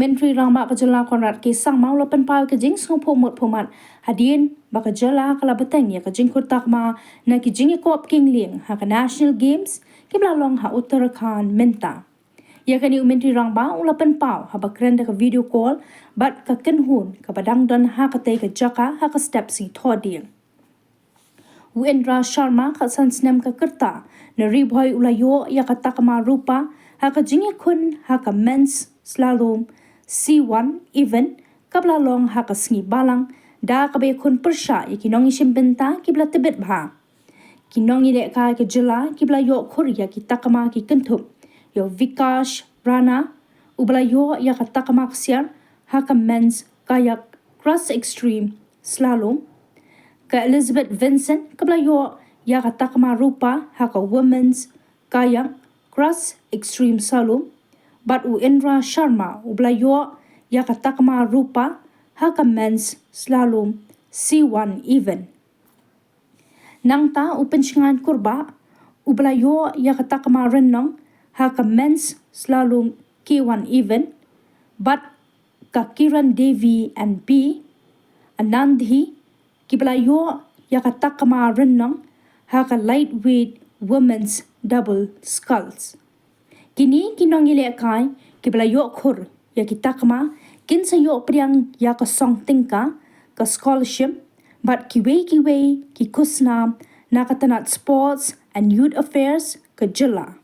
Menteri Rangba Kejala Konrad Kisang mau lapan pau ke jing sung phuhmat hadin ba kejala kala bteng ya ke jing khur takma na ki jing kop king ling ha ke National Games ki blalong ha Uttarakhand menta. Ya ke ni Menteri Rangba lapan pau ha ba krenda ke video call bat ke kynhun ke padang don ha ke te ke jaka ha ke step si thoding. Wendra Sharma ka sansnem ka kerta na ribhoi ulayo ya ka takma rupa ha ka jingi kun ha ka men's slalom C1 event kabla long ha ka sngi balang da ka be kun persha ya ki nongi shimbenta ki bla tebet bha ki nongi le ka ke jela ki bla yo khur ya ki takma ki kynhup yo vikash rana ubla yo ya ka takma ksiar ha ka men's kayak cross extreme slalom ka Elizabeth Vincent kabla yo ya ka takma rupa ha ka women's kayak cross extreme slalom but Indra Sharma ubla yo ya ka takma rupa ha ka men's slalom C1 event nang ta upensingan kurba ubla yo ya ka takma renong ha ka men's slalom K1 event but ka Kiran Devi and P Anandhi kibla yo ya ka takma renong ha ka lightweight women's double sculls. Kini kinong ile kai kibla yo khur ya ki takma kin sa yo priang ya ka song tingka ka scholarship but kiwe ki kusna na ka tanat sports and youth affairs ka jela.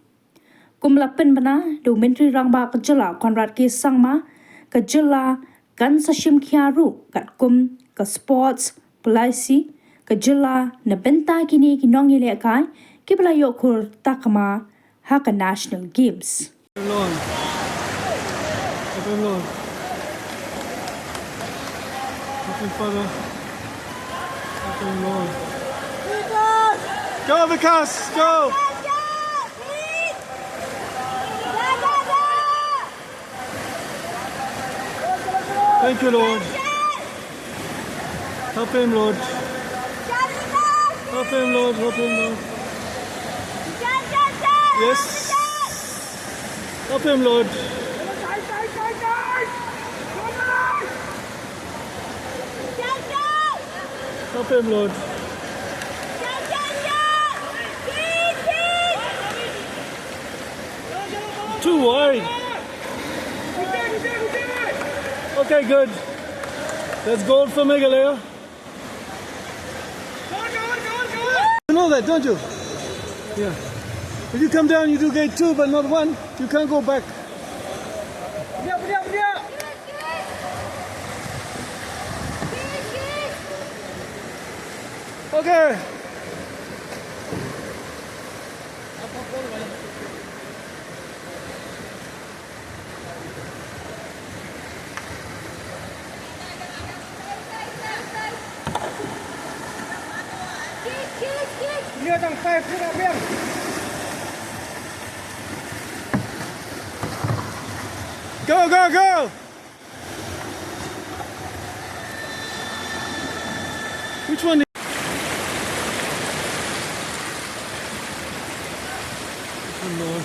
Kumla pen bana do Menteri Rangba ka jela Konrad Kisang ma ka jela kan sa shim khiaru kat kum ka sports polisi ka jela na benta kini kinong ile kai kibla yo khur takma ha ka National Games. Lord. Open Lord. Open Father. Open Lord. Go Vikas, go! Thank you Lord. Help him Lord. Help him Lord, help him Lord. Yes. Help him, Lord. Help him, Lord. Too wide. Okay, good. That's gold for Meghalaya. You know that, don't you? Yeah. If you come down, you do gate 2, but not 1. You can't go back. Okay. Go, go, go! Which one? Oh, Lord.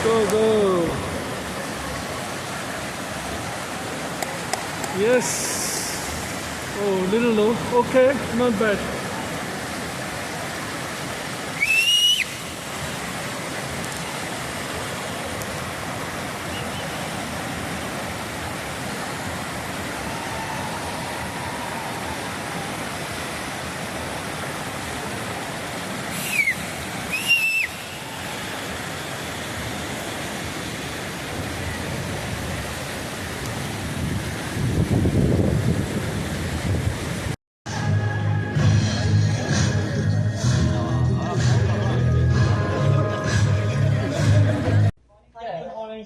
Go, go. Yes. Oh, little low. Okay, not bad.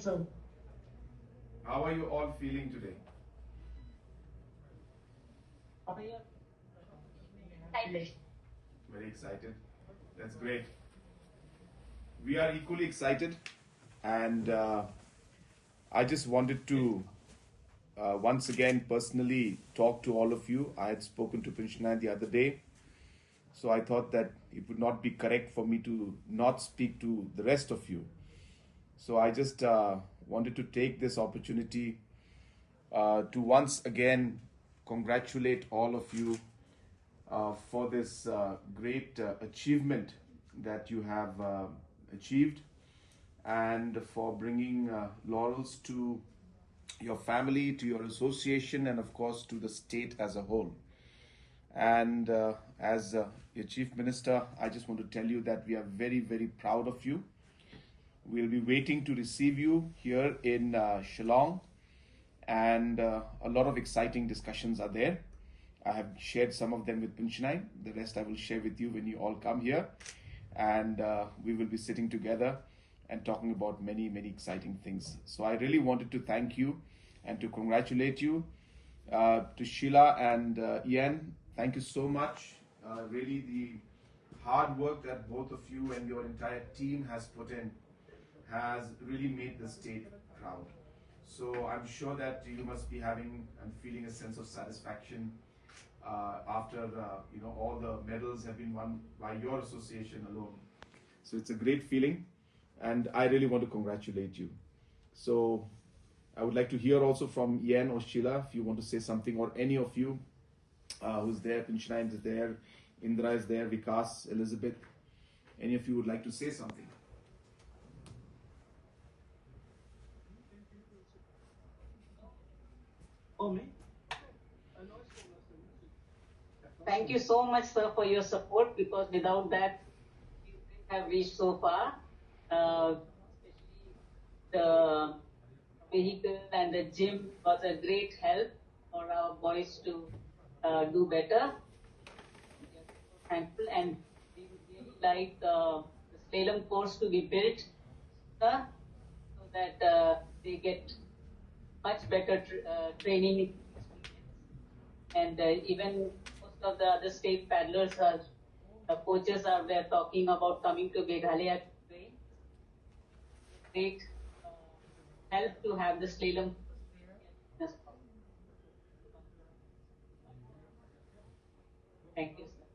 So, How are you all feeling today? Very excited. That's great. We are equally excited, and I just wanted to once again personally talk to all of you. I had spoken to Pynphriang the other day, so I thought that it would not be correct for me to not speak to the rest of you. So I just wanted to take this opportunity to once again congratulate all of you for this great achievement that you have achieved, and for bringing laurels to your family, to your association, and of course to the state as a whole. And as your Chief Minister, I just want to tell you that we are very, very proud of you. We'll be waiting to receive you here in Shillong, and a lot of exciting discussions are there. I have shared some of them with Pynphriang. The rest I will share with you when you all come here, and we will be sitting together and talking about many, many exciting things. So I really wanted to thank you and to congratulate you. To Sheila and Ian, thank you so much. Really, the hard work that both of you and your entire team has put in has really made the state proud. So I'm sure that you must be having and feeling a sense of satisfaction after all the medals have been won by your association alone. So it's a great feeling, and I really want to congratulate you. So I would like to hear also from Ian or Sheila if you want to say something, or any of you who's there. Pynphriang is there, Indra is there, Vikas, Elizabeth. Any of you would like to say something? Thank you so much, sir, for your support, because without that, we wouldn't have reached so far. Especially the vehicle and the gym was a great help for our boys to do better. We are so thankful, and we would really like the slalom course to be built, sir, so that they get much better training experience. And even most of the other state paddlers coaches were talking about coming to Meghalaya to train. Great help to have the slalom. Thank you, sir.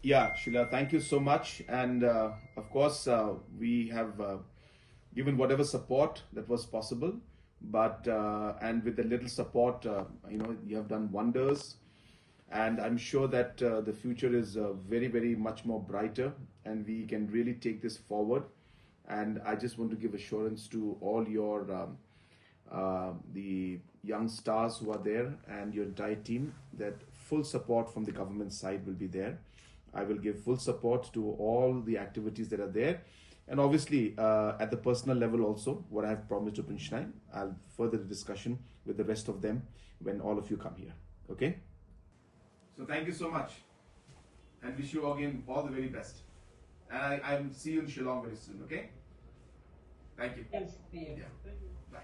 Yeah, Sheila, thank you so much. And of course, we have given whatever support that was possible. But and with a little support, you have done wonders. And I'm sure that the future is very, very much more brighter, and we can really take this forward. And I just want to give assurance to all your the young stars who are there and your entire team that full support from the government side will be there. I will give full support to all the activities that are there. And obviously, at the personal level also, what I have promised to Pynphriang, I'll further the discussion with the rest of them when all of you come here. Okay? So thank you so much, and wish you again all the very best. And I will see you in Shillong very soon. Okay? Thank you. Yes, see you. Yeah. Bye.